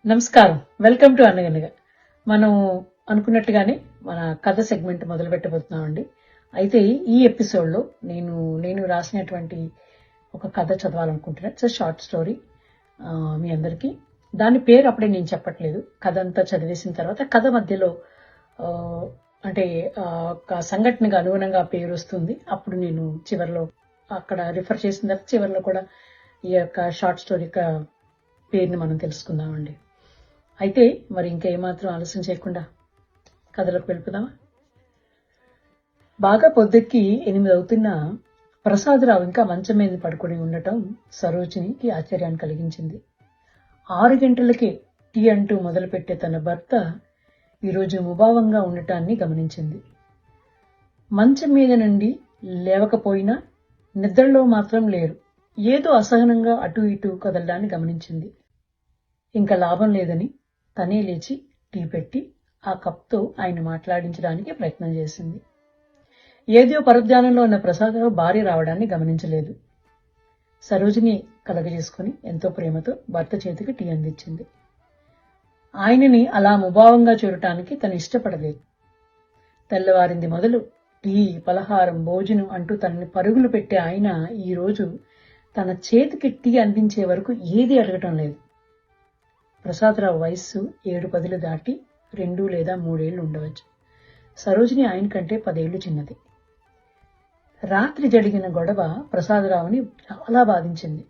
నమస్కారం. Welcome to అనగనగా. మనం అనుకున్నట్టుగానే మన కథ సెగ్మెంట్ మొదలు పెట్టబోతున్నామండి. అయితే ఈ ఎపిసోడ్లో నేను నేను రాసినటువంటి ఒక కథ చదవాలనుకుంటున్నాను. ఇట్స్ షార్ట్ స్టోరీ మీ అందరికీ. దాని పేరు అప్పుడే నేను చెప్పట్లేదు. కథ అంతా చదివేసిన తర్వాత కథ మధ్యలో ఆ, అంటే ఒక సంఘటనకు అనుగుణంగా పేరు వస్తుంది. అప్పుడు నేను చివరిలో అక్కడ రిఫర్ చేసిన తర్వాత చివరిలో కూడా ఈ యొక్క షార్ట్ స్టోరీ యొక్క పేరుని మనం తెలుసుకుందామండి. అయితే మరి ఇంకా ఏమాత్రం ఆలస్యం చేయకుండా కథలోకి వెళ్ళిపోదామా? బాగా పొద్దుకి 8 అవుతున్నా ప్రసాదరావు ఇంకా మంచం మీద పడుకుని ఉండటం సరోజినికి ఆశ్చర్యాన్ని కలిగించింది. 6 గంటలకే టీ అంటూ మొదలుపెట్టే తన భర్త ఈరోజు ముభావంగా ఉండటాన్ని గమనించింది. మంచం మీద నుండి లేవకపోయినా నిద్రలో మాత్రం లేరు. ఏదో అసహనంగా అటు ఇటు కదలడాన్ని గమనించింది. ఇంకా లాభం లేదని తనే లేచి టీ పెట్టి ఆ కప్తో ఆయన మాట్లాడించడానికి ప్రయత్నం చేసింది. ఏదో పరధ్యానంలో ఉన్న ప్రసాదరావు భార్య రావడాన్ని గమనించలేదు. సరోజిని కలగజేసుకుని ఎంతో ప్రేమతో భర్త చేతికి టీ అందించింది. ఆయనని అలా ముభావంగా చూడటానికి తను ఇష్టపడలేదు. తెల్లవారింది మొదలు టీ, పలహారం, భోజనం అంటూ తనని పరుగులు పెట్టే ఆయన ఈరోజు తన చేతికి టీ అందించే వరకు ఏది అడగటం లేదు. ప్రసాదరావు వయస్సు 7-10 దాటి 2 లేదా 3 ఏళ్లు ఉండవచ్చు. సరోజిని ఆయన కంటే 10 ఏళ్లు చిన్నది. రాత్రి జరిగిన గొడవ ప్రసాదరావుని చాలా బాధించింది.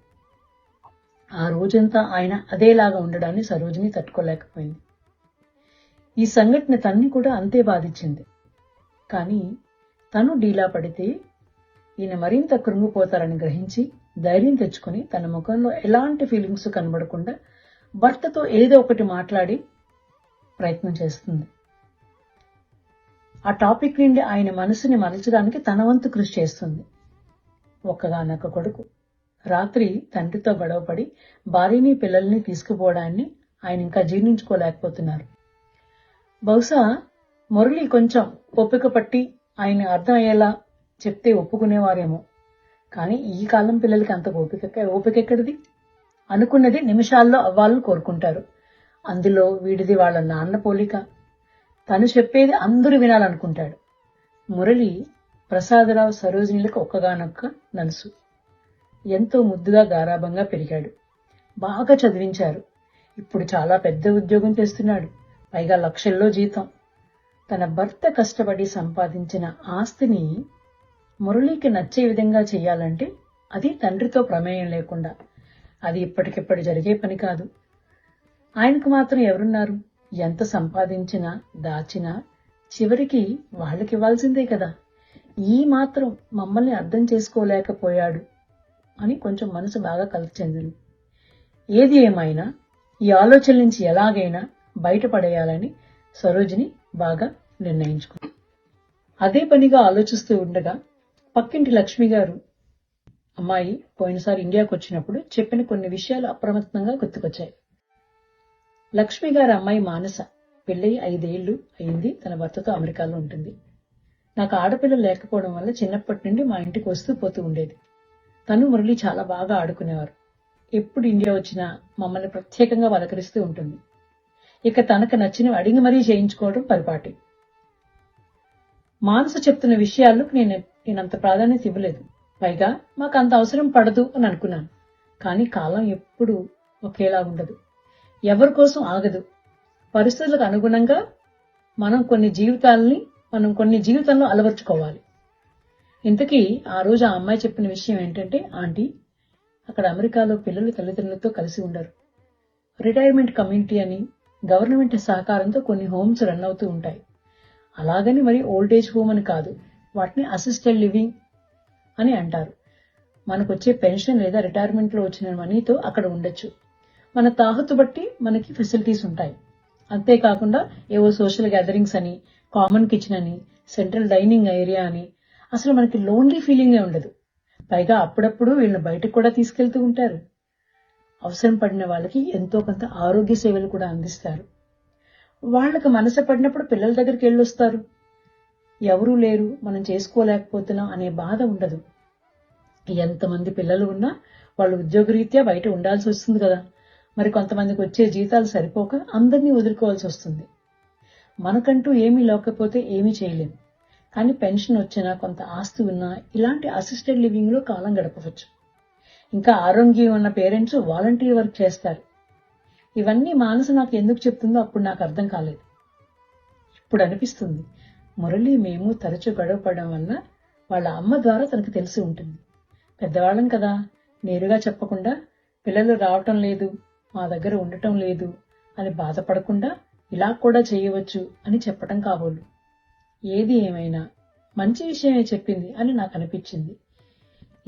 ఆ రోజంతా ఆయన అదేలాగా ఉండడాన్ని సరోజిని తట్టుకోలేకపోయింది. ఈ సంఘటన తన్ని కూడా అంతే బాధించింది. కానీ తను డీలా పడితే ఈయన మరింత కృంగిపోతారని గ్రహించి ధైర్యం తెచ్చుకుని తన ముఖంలో ఎలాంటి ఫీలింగ్స్ కనబడకుండా భర్తతో ఏదో ఒకటి మాట్లాడి ప్రయత్నం చేస్తుంది. ఆ టాపిక్ నుండి ఆయన మనసుని మరల్చడానికి తన వంతు కృషి చేస్తుంది. ఒక్కగానొక్క కొడుకు రాత్రి తండ్రితో గొడవపడి భార్యని పిల్లల్ని తీసుకుపోవడాన్ని ఆయన ఇంకా జీర్ణించుకోలేకపోతున్నారు. బహుశా మురళి కొంచెం ఓపిక పట్టి ఆయన అర్థం అయ్యేలా చెప్తే ఒప్పుకునేవారేమో. కానీ ఈ కాలం పిల్లలకి అంత ఓపిక ఎక్కడిది? అనుకున్నది నిమిషాల్లో అవ్వాలని కోరుకుంటారు. అందులో వీడిది వాళ్ళ నాన్న పోలిక. తను చెప్పేది అందరూ వినాలనుకుంటాడు. మురళి ప్రసాదరావు సరోజినిలకు ఒక్కగానొక్క నలుసు. ఎంతో ముద్దుగా గారాబంగా పెరిగాడు. బాగా చదివించారు. ఇప్పుడు చాలా పెద్ద ఉద్యోగం చేస్తున్నాడు. పైగా లక్షల్లో జీతం. తన భర్త కష్టపడి సంపాదించిన ఆస్తిని మురళికి నచ్చే విధంగా చెయ్యాలంటే అది తండ్రితో ప్రమేయం లేకుండా. అది ఇప్పటికిప్పుడు జరిగే పని కాదు. ఆయనకు మాత్రం ఎవరున్నారు? ఎంత సంపాదించినా దాచినా చివరికి వాళ్ళకివ్వాల్సిందే కదా. ఈ మాత్రం మమ్మల్ని అర్థం చేసుకోలేకపోయాడు అని కొంచెం మనసు బాగా కలత చెందింది. ఏది ఏమైనా ఈ ఆలోచన నుంచి ఎలాగైనా బయటపడేయాలని సరోజిని బాగా నిర్ణయించుకుంది. అదే పనిగా ఆలోచిస్తూ ఉండగా పక్కింటి లక్ష్మి గారు అమ్మాయి పోయినసారి ఇండియాకు వచ్చినప్పుడు చెప్పిన కొన్ని విషయాలు అప్రమత్తంగా గుర్తుకొచ్చాయి. లక్ష్మి గారి అమ్మాయి మానస పెళ్ళై 5 ఏళ్లు అయింది. తన భర్తతో అమెరికాలో ఉంటుంది. నాకు ఆడపిల్లలు లేకపోవడం వల్ల చిన్నప్పటి నుండి మా ఇంటికి వస్తూ పోతూ ఉండేది. తను మురళి చాలా బాగా ఆడుకునేవారు. ఎప్పుడు ఇండియా వచ్చినా మమ్మల్ని ప్రత్యేకంగా పలకరిస్తూ ఉంటుంది. ఇక తనకు నచ్చినవి అడిగి మరీ చేయించుకోవడం పరిపాటి. మానస చెప్తున్న విషయాలకు నేనంత ప్రాధాన్యత ఇవ్వలేదు. పైగా మాకు అంత అవసరం పడదు అని అనుకున్నాను. కానీ కాలం ఎప్పుడు ఒకేలా ఉండదు. ఎవరి కోసం ఆగదు. పరిస్థితులకు అనుగుణంగా మనం కొన్ని జీవితంలో అలవర్చుకోవాలి. ఇంతకీ ఆ రోజు ఆ అమ్మాయి చెప్పిన విషయం ఏంటంటే, ఆంటీ, అక్కడ అమెరికాలో పిల్లలు తల్లిదండ్రులతో కలిసి ఉండరు. రిటైర్మెంట్ కమ్యూనిటీ అని గవర్నమెంట్ సహకారంతో కొన్ని హోమ్స్ రన్ అవుతూ ఉంటాయి. అలాగని మరి ఓల్డ్ ఏజ్ హోమ్ అని కాదు. వాటిని అసిస్టెడ్ లివింగ్ అని అంటారు. మనకొచ్చే పెన్షన్ లేదా రిటైర్మెంట్ లో వచ్చిన మనీతో అక్కడ ఉండొచ్చు. మన తాహతు బట్టి మనకి ఫెసిలిటీస్ ఉంటాయి. అంతేకాకుండా ఏవో సోషల్ గ్యాదరింగ్స్ అని, కామన్ కిచెన్ అని, సెంట్రల్ డైనింగ్ ఏరియా అని, అసలు మనకి లోన్లీ ఫీలింగే ఉండదు. పైగా అప్పుడప్పుడు వీళ్ళని బయటకు కూడా తీసుకెళ్తూ ఉంటారు. అవసరం పడిన వాళ్ళకి ఎంతో కొంత ఆరోగ్య సేవలు కూడా అందిస్తారు. వాళ్ళకి మనసు పడినప్పుడు పిల్లల దగ్గరికి వెళ్ళొస్తారు. ఎవరూ లేరు, మనం చేసుకోలేకపోతున్నాం అనే బాధ ఉండదు. ఎంతమంది పిల్లలు ఉన్నా వాళ్ళు ఉద్యోగరీత్యా బయట ఉండాల్సి వస్తుంది కదా. మరి కొంతమందికి వచ్చే జీతాలు సరిపోక అందరినీ వదులుకోవాల్సి వస్తుంది. మనకంటూ ఏమీ లేకపోతే ఏమీ చేయలేం. కానీ పెన్షన్ వచ్చినా, కొంత ఆస్తి ఉన్నా ఇలాంటి అసిస్టెడ్ లివింగ్ లో కాలం గడపవచ్చు. ఇంకా ఆరోగ్యం ఉన్న పేరెంట్స్ వాలంటీర్ వర్క్ చేస్తారు. ఇవన్నీ మానస నాకు ఎందుకు చెప్తుందో అప్పుడు నాకు అర్థం కాలేదు. ఇప్పుడు అనిపిస్తుంది, మురళి మేము తరచూ గొడవపడడం వల్ల వాళ్ళ అమ్మ ద్వారా తనకు తెలిసి ఉంటుంది. పెద్దవాళ్ళం కదా, నేరుగా చెప్పకుండా పిల్లలు రావటం లేదు, మా దగ్గర ఉండటం లేదు అని బాధపడకుండా ఇలా కూడా చేయవచ్చు అని చెప్పటం కాబోలు. ఏది ఏమైనా మంచి విషయమే చెప్పింది అని నాకు అనిపించింది.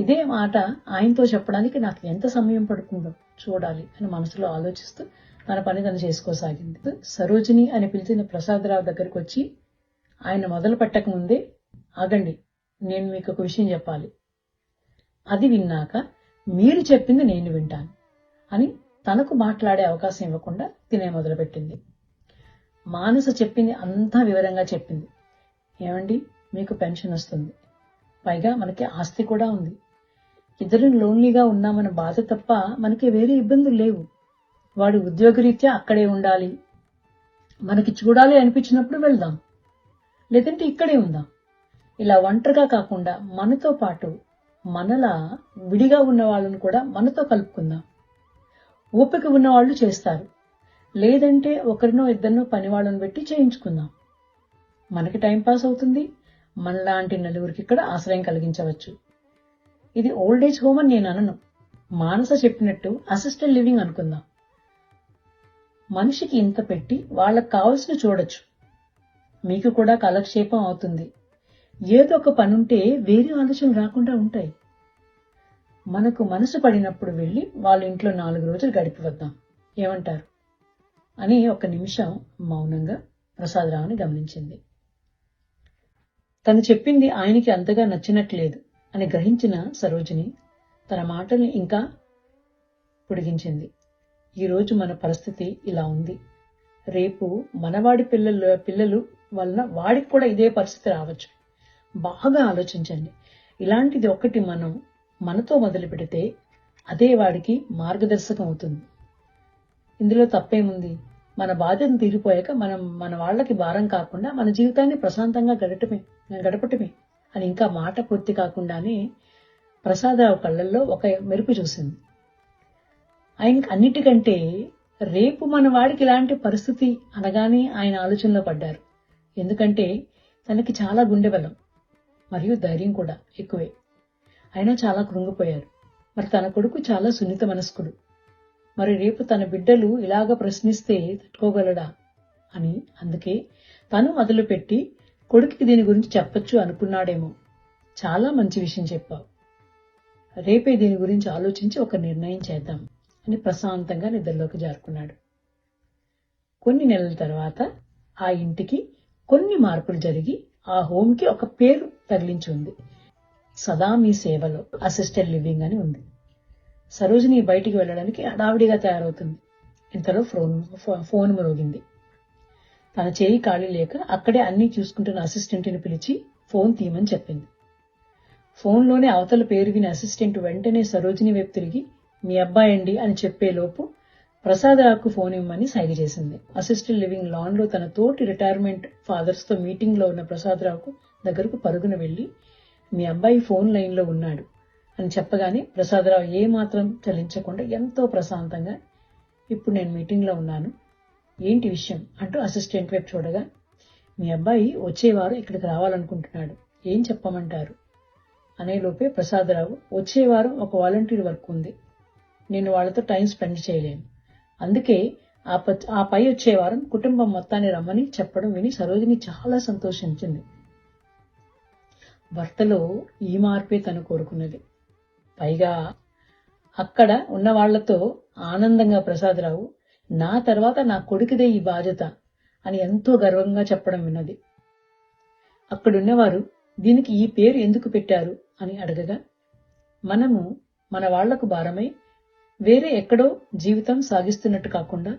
ఇదే మాట ఆయనతో చెప్పడానికి నాకు ఎంత సమయం పడుతుందో చూడాలి అని మనసులో ఆలోచిస్తూ తన పని తను చేసుకోసాగింది. సరోజిని అని పిలిచిన ప్రసాదరావు దగ్గరికి వచ్చి ఆయన మొదలు పెట్టక ముందే, ఆగండి, నేను మీకు ఒక విషయం చెప్పాలి, అది విన్నాక మీరు చెప్పింది నేను వింటాను అని తనకు మాట్లాడే అవకాశం ఇవ్వకుండా తినే మొదలుపెట్టింది. మానస చెప్పింది అంతా వివరంగా చెప్పింది. ఏమండి, మీకు పెన్షన్ వస్తుంది, పైగా మనకి ఆస్తి కూడా ఉంది, ఇద్దరు లోన్లీగా ఉన్నామన్న బాధ తప్ప మనకి వేరే ఇబ్బందులు లేవు. వాడు ఉద్యోగరీత్యా అక్కడే ఉండాలి, మనకి చూడాలి అనిపించినప్పుడు వెళ్దాం, లేదంటే ఇక్కడే ఉందాం. ఇలా ఒంటరిగా కాకుండా మనతో పాటు మనలా విడిగా ఉన్న వాళ్ళను కూడా మనతో కలుపుకుందాం. ఓపిక ఉన్న వాళ్ళు చేస్తారు, లేదంటే ఒకరినో ఇద్దరినో పని వాళ్ళని పెట్టి చేయించుకుందాం. మనకి టైంపాస్ అవుతుంది, మనలాంటి నలుగురికి ఇక్కడ ఆశ్రయం కలిగించవచ్చు. ఇది ఓల్డ్ ఏజ్ హోమ్ అని నేను అనను, మానస చెప్పినట్టు అసిస్టెడ్ లివింగ్ అనుకుందాం. మనిషికి ఇంత పెట్టి వాళ్ళకు కావలసిన చూడొచ్చు, మీకు కూడా కాలక్షేపం అవుతుంది, ఏదో ఒక పనుంటే వేరే ఆలోచనలు రాకుండా ఉంటాయి. మనకు మనసు పడినప్పుడు వెళ్లి వాళ్ళ ఇంట్లో 4 రోజులు గడిపి వద్దాం, ఏమంటారు అని ఒక నిమిషం మౌనంగా ప్రసాదరావుని గమనించింది. తను చెప్పింది ఆయనకి అంతగా నచ్చినట్లేదు అని గ్రహించిన సరోజిని తన మాటల్ని ఇంకా పొడిగించింది. ఈరోజు మన పరిస్థితి ఇలా ఉంది, రేపు మనవాడి పిల్లలు వలన వాడికి కూడా ఇదే పరిస్థితి రావచ్చు. బాగా ఆలోచించండి. ఇలాంటిది ఒకటి మనతో మొదలు పెడితే అదే వాడికి మార్గదర్శకం అవుతుంది. ఇందులో తప్పేముంది? మన బాధ్యతను తీరిపోయాక మనం మన వాళ్ళకి భారం కాకుండా మన జీవితాన్ని ప్రశాంతంగా గడపటమే అని ఇంకా మాట పూర్తి కాకుండానే ప్రసాదరావు కళ్ళల్లో ఒక మెరుపు చూసింది. ఆయనకి అన్నిటికంటే రేపు మన వాడికి ఇలాంటి పరిస్థితి అనగానే ఆయన ఆలోచనలో పడ్డారు. ఎందుకంటే తనకి చాలా గుండె బలం మరియు ధైర్యం కూడా ఎక్కువే. అయినా చాలా కృంగిపోయారు. మరి తన కొడుకు చాలా సున్నిత మనస్కుడు, మరి రేపు తన బిడ్డలు ఇలాగ ప్రశ్నిస్తే తట్టుకోగలడా అని అందుకే తను మొదలుపెట్టి కొడుకుకి దీని గురించి చెప్పొచ్చు అనుకున్నాడేమో. చాలా మంచి విషయం చెప్పావు, రేపే దీని గురించి ఆలోచించి ఒక నిర్ణయం చేద్దాం అని ప్రశాంతంగా నిద్రలోకి జారుకున్నాడు. కొన్ని నెలల తర్వాత ఆ ఇంటికి కొన్ని మార్పులు జరిగి ఆ హోమ్కి ఒక పేరు తగిలించి ఉంది. సదా మీ సేవలో అసిస్టెడ్ లివింగ్ అని ఉంది. సరోజిని బయటికి వెళ్లడానికి హడావిడిగా తయారవుతుంది. ఇంతలో ఫోన్ మ్రోగింది. తన చేయి ఖాళీ లేక అక్కడే అన్నీ చూసుకుంటున్న అసిస్టెంట్ని పిలిచి ఫోన్ తీయమని చెప్పింది. ఫోన్లోనే అవతల పేరు విని అసిస్టెంట్ వెంటనే సరోజిని వైపు తిరిగి మీ అబ్బాయండి అని చెప్పేలోపు ప్రసాదరావుకు ఫోన్ ఇవ్వమని సైగ చేసింది. అసిస్టెడ్ లివింగ్ లాన్ లో తన తోటి రిటైర్మెంట్ ఫాదర్స్ తో మీటింగ్ లో ఉన్న ప్రసాదరావుకు దగ్గరకు పరుగున వెళ్లి మీ అబ్బాయి ఫోన్ లైన్ లో ఉన్నాడు అని చెప్పగానే ప్రసాదరావు ఏమాత్రం చలించకుండా ఎంతో ప్రశాంతంగా ఇప్పుడు నేను మీటింగ్ లో ఉన్నాను, ఏంటి విషయం అంటూ అసిస్టెంట్ వైపు చూడగా మీ అబ్బాయి వచ్చేవారు ఇక్కడికి రావాలనుకుంటున్నాడు, ఏం చెప్పమంటారు అనేలోపే ప్రసాదరావు వచ్చే వారం ఒక వాలంటీర్ వర్క్ ఉంది, నేను వాళ్ళతో టైం స్పెండ్ చేయలేను, అందుకే ఆ పై వచ్చే వారం కుటుంబం మొత్తాన్ని రమ్మని చెప్పడం విని సరోజిని చాలా సంతోషించింది. భర్తలో ఈ మార్పే తను కోరుకున్నది. పైగా అక్కడ ఉన్న వాళ్లతో ఆనందంగా ప్రసాదరావు నా తర్వాత నా కొడుకుదే ఈ బాధ్యత అని ఎంతో గర్వంగా చెప్పడం విన్నది. అక్కడున్నవారు దీనికి ఈ పేరు ఎందుకు పెట్టారు అని అడగగా మనము మన వాళ్లకు భారమై వేరే ఎక్కడో జీవితం సాగిస్తున్నట్టు కాకుండా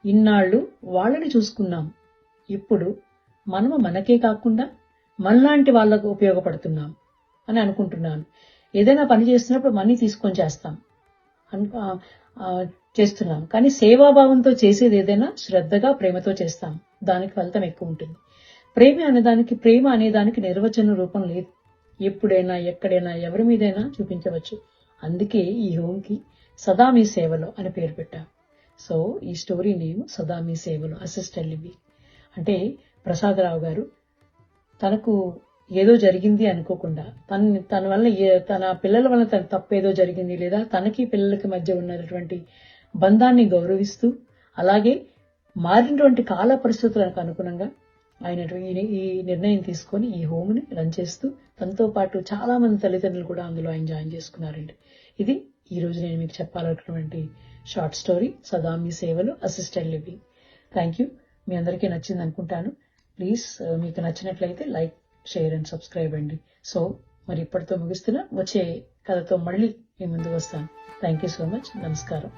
ఇన్నాళ్లు వాళ్ళని చూసుకున్నాం, ఇప్పుడు మనము మనకే కాకుండా మనలాంటి వాళ్లకు ఉపయోగపడుతున్నాం అని అనుకుంటున్నాను. ఏదైనా పని చేస్తున్నప్పుడు మనీ తీసుకొని చేస్తాం, చేస్తున్నాం. కానీ సేవాభావంతో చేసేది ఏదైనా శ్రద్ధగా ప్రేమతో చేస్తాం. దానికి ఫలితం ఎక్కువ ఉంటుంది. ప్రేమ అనేదానికి నిర్వచన రూపం లేదు. ఎప్పుడైనా ఎక్కడైనా ఎవరి మీదైనా చూపించవచ్చు. అందుకే ఈ హోమ్కి సదా మీ సేవలో అని పేరు పెట్టాం. సో ఈ స్టోరీ నేమ్ సదా మీ సేవలో అసిస్టెడ్ లివింగ్. అంటే ప్రసాదరావు గారు తనకు ఏదో జరిగింది అనుకోకుండా తన వల్ల తన పిల్లల వల్ల తన తప్పేదో జరిగింది, లేదా తనకి పిల్లలకి మధ్య ఉన్నటువంటి బంధాన్ని గౌరవిస్తూ, అలాగే మారినటువంటి కాల పరిస్థితులకు అనుగుణంగా ఆయన ఈ నిర్ణయం తీసుకొని ఈ హోమ్ని రన్ చేస్తూ, తనతో పాటు చాలా మంది తల్లిదండ్రులు కూడా అందులో ఆయన జాయిన్ చేసుకున్నారండి. ఇది ఈ రోజు నేను మీకు చెప్పాలనుకున్నటువంటి షార్ట్ స్టోరీ సదా మీ సేవలు అసిస్టెడ్ లివింగ్. Thank you. మీ అందరికీ నచ్చింది అనుకుంటాను. ప్లీజ్ మీకు నచ్చినట్లయితే లైక్, షేర్ అండ్ సబ్స్క్రైబ్ అండి. సో మరి ఇప్పటితో ముగిస్తున్నా. వచ్చే కథతో మళ్ళీ మీ ముందు వస్తాను. Thank you so much. నమస్కారం.